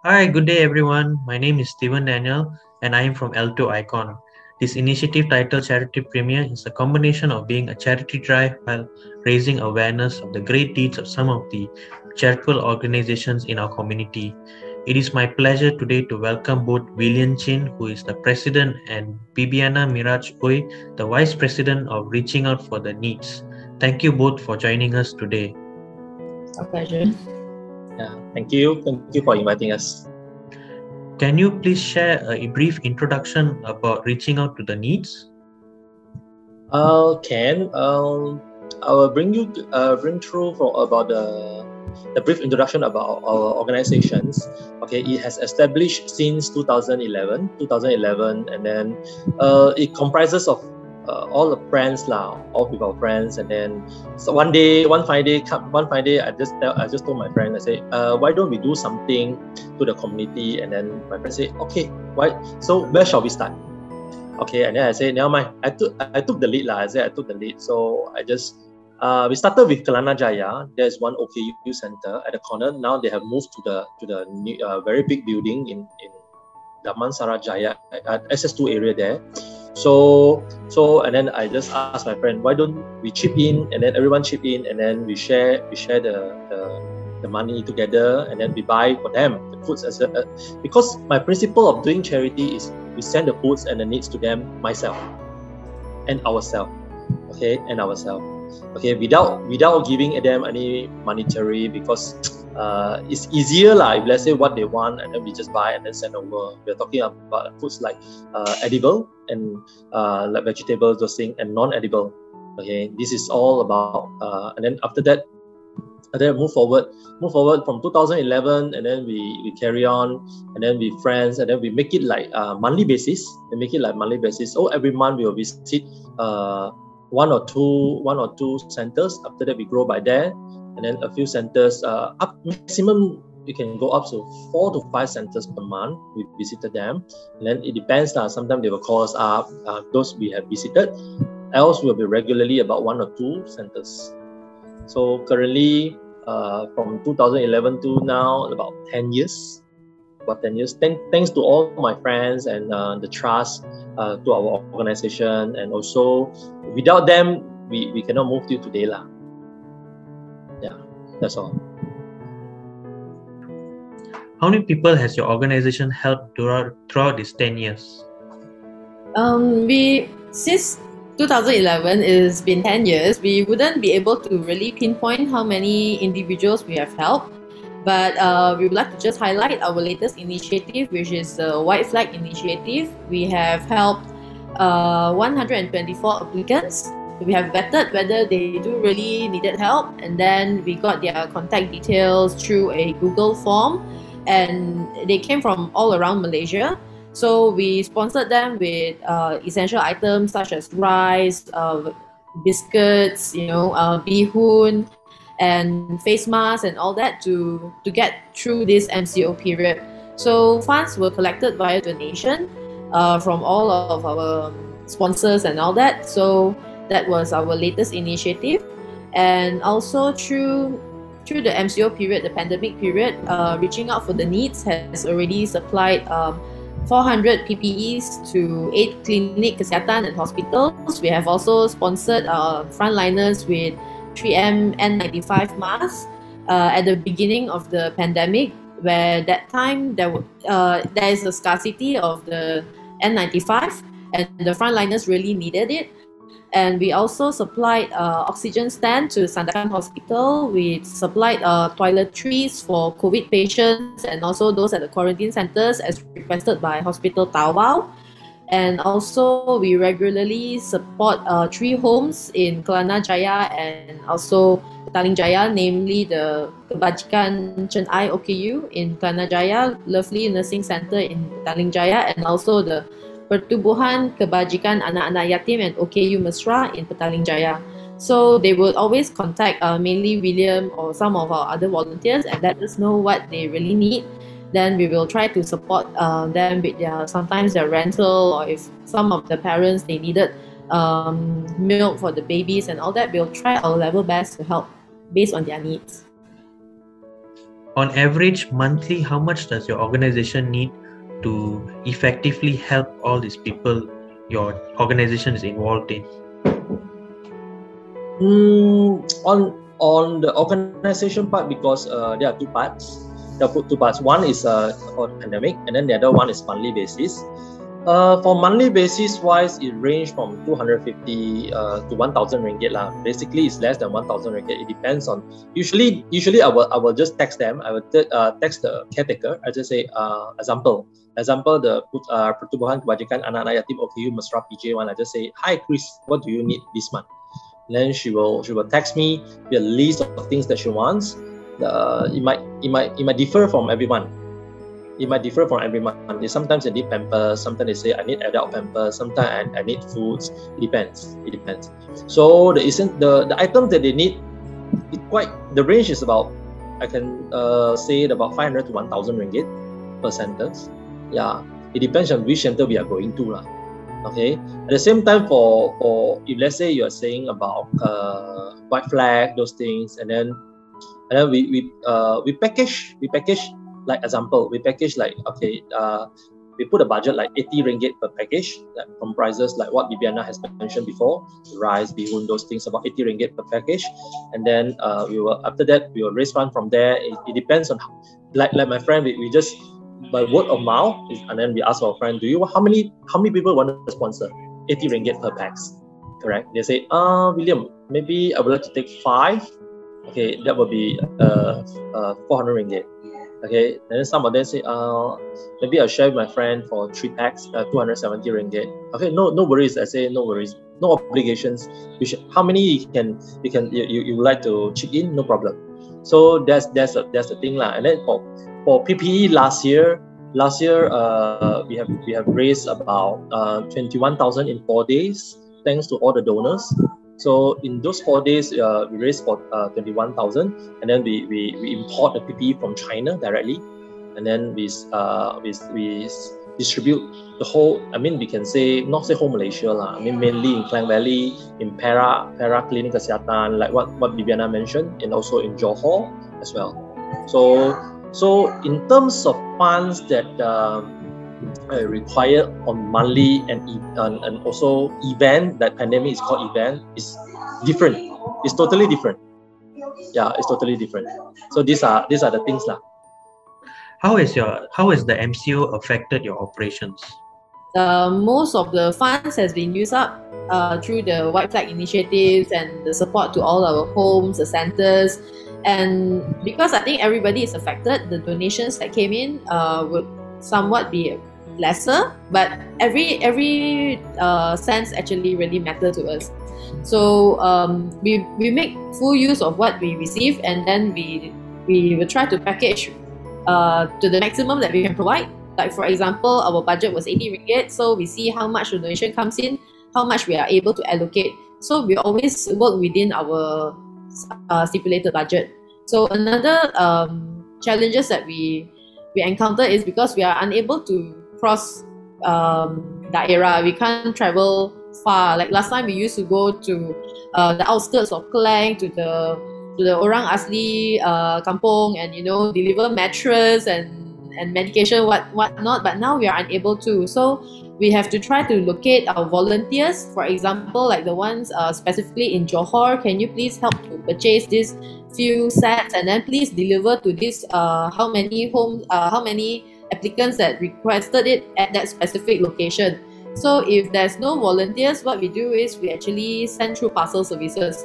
Hi, good day everyone. My name is Steven Daniel and I am from L2 Icon. This initiative titled Charity Premier is a combination of being a charity drive while raising awareness of the great deeds of some of the charitable organizations in our community. It is my pleasure today to welcome both William Chin, who is the president, and Bibiana Miraj Oi, the vice president of Reaching Out for the Needs. Thank you both for joining us today. A pleasure. Yeah, thank you. Thank you for inviting us. Can you please share a brief introduction about reaching out to the needs? Ken, I will bring through about the brief introduction about our organizations. Okay, it has established since 2011, and then it comprises of all the friends all with our friends, and then so one fine day, I just told my friend, I say, why don't we do something to the community? And then my friend say, okay, why? So where shall we start? Okay, and then I say, never mind. I took the lead I said I took the lead. So I just we started with Kelana Jaya. There's one OKU center at the corner. Now they have moved to the new, very big building in Damansara Jaya at SS2 area there. So and then I just asked my friend, why don't we chip in, and then everyone chip in, and then we share the money together, and then we buy for them the foods because my principle of doing charity is we send the foods and the needs to them myself and ourselves. Okay, without giving them any monetary, because it's easier if let's say what they want and then we just buy and then send over. We're talking about foods like edible and like vegetables, those things, and non-edible. Okay, this is all about and then after that, and then move forward from 2011, and then we carry on, and then we friends, and then we make it like monthly basis. So every month we will visit one or two centers. After that we grow by there, and then a few centers, up maximum we can go up to 4 to 5 centers per month. We visited them, and then it depends. Sometimes they will call us up, those we have visited. Else will be regularly about 1 or 2 centers. So currently, from 2011 to now, about 10 years. Thanks to all my friends and the trust to our organization, and also without them, we cannot move till today lah. Yeah, that's all. How many people has your organization helped throughout these 10 years? Since 2011, it's been 10 years, we wouldn't be able to really pinpoint how many individuals we have helped, but we would like to just highlight our latest initiative, which is the White Flag Initiative. We have helped 124 applicants. We have vetted whether they do really needed help, and then we got their contact details through a Google form, and they came from all around Malaysia. So we sponsored them with essential items such as rice, biscuits, bihun, and face masks and all that to get through this MCO period. So funds were collected via donation from all of our sponsors and all that. So that was our latest initiative. And also through the MCO period, the pandemic period, Reaching Out for the Needs has already supplied 400 PPEs to 8 clinic kesihatan and hospitals. We have also sponsored frontliners with 3M N95 masks at the beginning of the pandemic, where that time there is a scarcity of the N95 and the frontliners really needed it. And we also supplied oxygen stand to Sandakan Hospital. We supplied toiletries for COVID patients and also those at the quarantine centers as requested by Hospital Tawau. And also we regularly support 3 homes in Kelana Jaya and also Petaling Jaya, namely the Kebajikan Chen Ai OKU in Kelana Jaya, Lovely Nursing Center in Petaling Jaya, and also the Pertubuhan Kebajikan Anak-Anak Yatim and OKU Mesra in Petaling Jaya. So they will always contact mainly William or some of our other volunteers and let us know what they really need. Then we will try to support them with sometimes their rental, or if some of the parents, they needed milk for the babies and all that, we'll try our level best to help based on their needs. On average, monthly, how much does your organization need to effectively help all these people your organization is involved in? On the organization part, because there are two parts. There are two parts. One is for pandemic, and then the other one is monthly basis. For monthly basis wise, it range from 250 to 1,000 ringgit lah. Basically, it's less than 1,000 ringgit. It depends on. Usually I will just text them. I will text the caretaker. I just say example the Pertubuhan Kebajikan Anak-anak Yatim OKU Mesra PJ one. I just say, hi Chris, what do you need this month? And then she will text me a list of things that she wants. It might differ from everyone. It might differ from every month. Sometimes they need pampers, sometimes they say I need adult pampers, sometimes I need foods. It depends. So the items that they need, the range is about, I can say about 500 to 1,000 ringgit per sentence. Yeah, it depends on which center we are going to lah. Okay. At the same time, for if let's say you are saying about white flag, those things, and then we package. Like example, we package like, okay, we put a budget like 80 ringgit per package that comprises like what Bibiana has mentioned before, rice, bihun, those things, about 80 ringgit per package. And then after that we will raise fund from there. It depends on like my friend, we just by word of mouth, and then we ask our friend, how many people want to sponsor? 80 ringgit per pax, correct? They say, William, maybe I would like to take 5. Okay, that will be 400 ringgit. Okay, and then some of them say, maybe I'll share with my friend for 3 packs, 270 ringgit. Okay, no worries. I say no worries, no obligations. How many you would like to chip in? No problem. So that's the thing lah. And then for PPE last year we have raised about 21,000 in 4 days, thanks to all the donors. So in those 4 days, we raised for 21,000, and then we import the PPE from China directly, and then we distribute the whole. I mean, we can say not say whole Malaysia lah. I mean, mainly in Klang Valley, in Perak Klinik Kesihatan, like what Bibiana mentioned, and also in Johor as well. So in terms of funds that required on monthly and also event, that pandemic is called event, is different. It's totally different. Yeah, it's totally different. So these are the things lah. How has the MCO affected your operations? Most of the funds has been used up through the White Flag initiatives and the support to all our homes, the centers. And because I think everybody is affected, the donations that came in would somewhat be lesser, but every cents actually really matter to us. So we make full use of what we receive, and then we will try to package to the maximum that we can provide. Like for example, our budget was 80 ringgit, so we see how much donation comes in, how much we are able to allocate. So we always work within our stipulated budget. So another challenges that we encounter is because we are unable to cross daerah. We can't travel far. Like last time, we used to go to the outskirts of Klang, to the orang asli kampung, and deliver mattress and medication, whatnot. But now we are unable to. So we have to try to locate our volunteers. For example, like the ones specifically in Johor, can you please help to purchase this few sets, and then please deliver to this how many applicants that requested it at that specific location. So if there's no volunteers, what we do is we actually send through parcel services.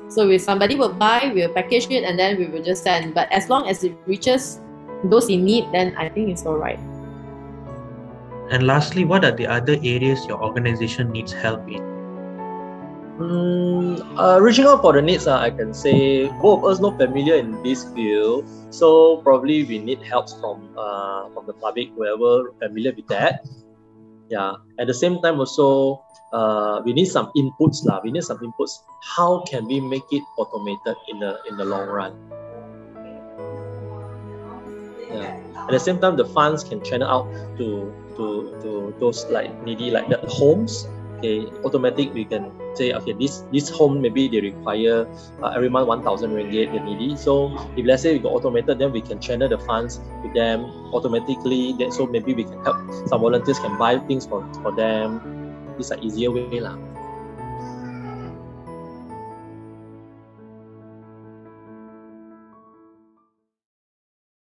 So if somebody will buy, we'll package it, and then we will just send. But as long as it reaches those in need, then I think it's all right. And lastly, what are the other areas your organization needs help in? Reaching out for the needs, I can say both of us not familiar in this field, so probably we need help from the public, whoever familiar with that. Yeah. At the same time, also we need some inputs lah. We need some inputs. How can we make it automated in the long run? Yeah. At the same time, the funds can channel out to those like needy, like the homes. Okay, automatic. We can say, okay, this home maybe they require every month 1,000 ringgit they need. So if let's say we got automated, then we can channel the funds to them automatically. Then so maybe we can help some volunteers can buy things for them. It's an easier way lah.